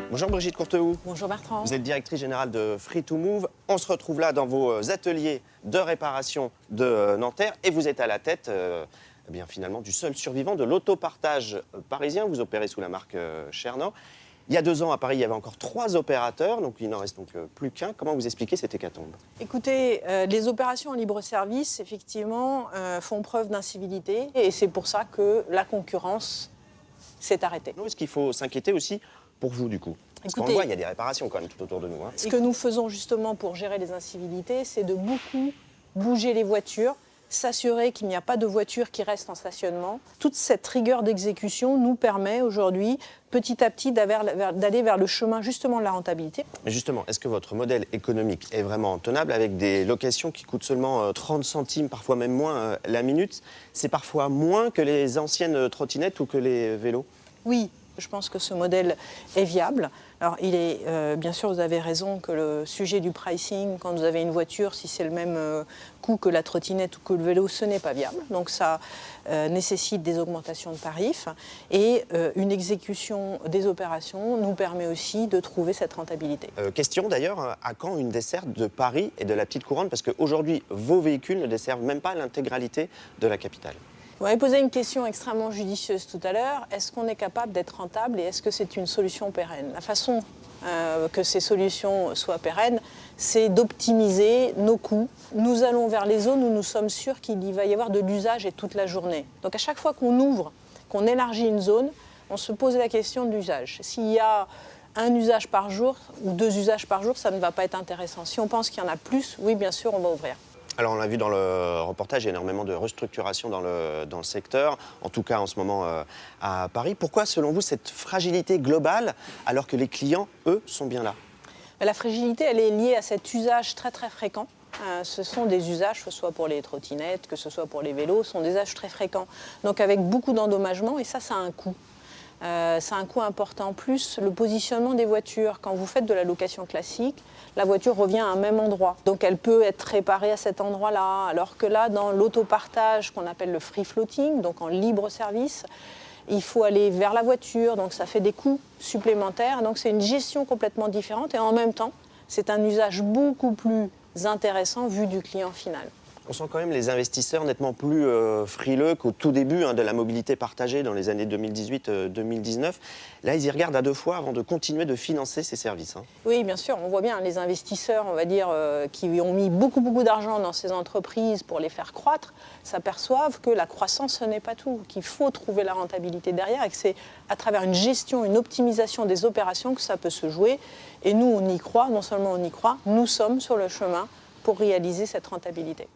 Bonjour Brigitte Courtehoux. Bonjour Bertrand. Vous êtes directrice générale de Free2move. On se retrouve là dans vos ateliers de réparation de Nanterre et vous êtes à la tête eh bien, finalement du seul survivant de l'autopartage parisien. Vous opérez sous la marque Chernor. Il y a 2 ans à Paris, il y avait encore 3 opérateurs, donc il n'en reste donc plus qu'un. Comment vous expliquez cette hécatombe? Écoutez, les opérations en libre service, effectivement, font preuve d'incivilité et c'est pour ça que la concurrence s'est arrêtée. Est-ce qu'il faut s'inquiéter aussi pour vous du coup? Parce qu'on le voit, il y a des réparations quand même tout autour de nous. Ce que nous faisons justement pour gérer les incivilités, c'est de beaucoup bouger les voitures, s'assurer qu'il n'y a pas de voitures qui restent en stationnement. Toute cette rigueur d'exécution nous permet aujourd'hui, petit à petit, d'aller vers le chemin justement de la rentabilité. Mais justement, est-ce que votre modèle économique est vraiment tenable avec des locations qui coûtent seulement 30 centimes, parfois même moins la minute? C'est parfois moins que les anciennes trottinettes ou que les vélos? Oui. Je pense que ce modèle est viable. Alors, il est, bien sûr, vous avez raison que le sujet du pricing, quand vous avez une voiture, si c'est le même coût que la trottinette ou que le vélo, ce n'est pas viable. Donc, ça nécessite des augmentations de tarifs. Et une exécution des opérations nous permet aussi de trouver cette rentabilité. Question d'ailleurs, à quand une desserte de Paris et de la Petite Couronne? Parce qu'aujourd'hui, vos véhicules ne desservent même pas l'intégralité de la capitale. Vous m'avez posé une question extrêmement judicieuse tout à l'heure. Est-ce qu'on est capable d'être rentable et est-ce que c'est une solution pérenne? La façon que ces solutions soient pérennes, c'est d'optimiser nos coûts. Nous allons vers les zones où nous sommes sûrs qu'il va y avoir de l'usage et toute la journée. Donc à chaque fois qu'on ouvre, qu'on élargit une zone, on se pose la question de l'usage. S'il y a un usage par jour ou 2 usages par jour, ça ne va pas être intéressant. Si on pense qu'il y en a plus, oui, bien sûr, on va ouvrir. Alors, on l'a vu dans le reportage, il y a énormément de restructuration dans le secteur, en tout cas en ce moment à Paris. Pourquoi, selon vous, cette fragilité globale, alors que les clients, eux, sont bien là? La fragilité, elle est liée à cet usage très très fréquent. Ce sont des usages, que ce soit pour les trottinettes, que ce soit pour les vélos, ce sont des usages très fréquents. Donc avec beaucoup d'endommagements, et ça a un coût. Ça a un coût important. Plus le positionnement des voitures. Quand vous faites de la location classique, la voiture revient à un même endroit. Donc elle peut être réparée à cet endroit-là. Alors que là, dans l'autopartage qu'on appelle le free floating, donc en libre service, il faut aller vers la voiture. Donc ça fait des coûts supplémentaires. Donc c'est une gestion complètement différente. Et en même temps, c'est un usage beaucoup plus intéressant vu du client final. On sent quand même les investisseurs nettement plus frileux qu'au tout début de la mobilité partagée dans les années 2018-2019. Là, ils y regardent à 2 fois avant de continuer de financer ces services. Oui, bien sûr. On voit bien les investisseurs, on va dire, qui ont mis beaucoup d'argent dans ces entreprises pour les faire croître, s'aperçoivent que la croissance, ce n'est pas tout, qu'il faut trouver la rentabilité derrière et que c'est à travers une gestion, une optimisation des opérations que ça peut se jouer. Et nous, on y croit. Non seulement on y croit, nous sommes sur le chemin pour réaliser cette rentabilité.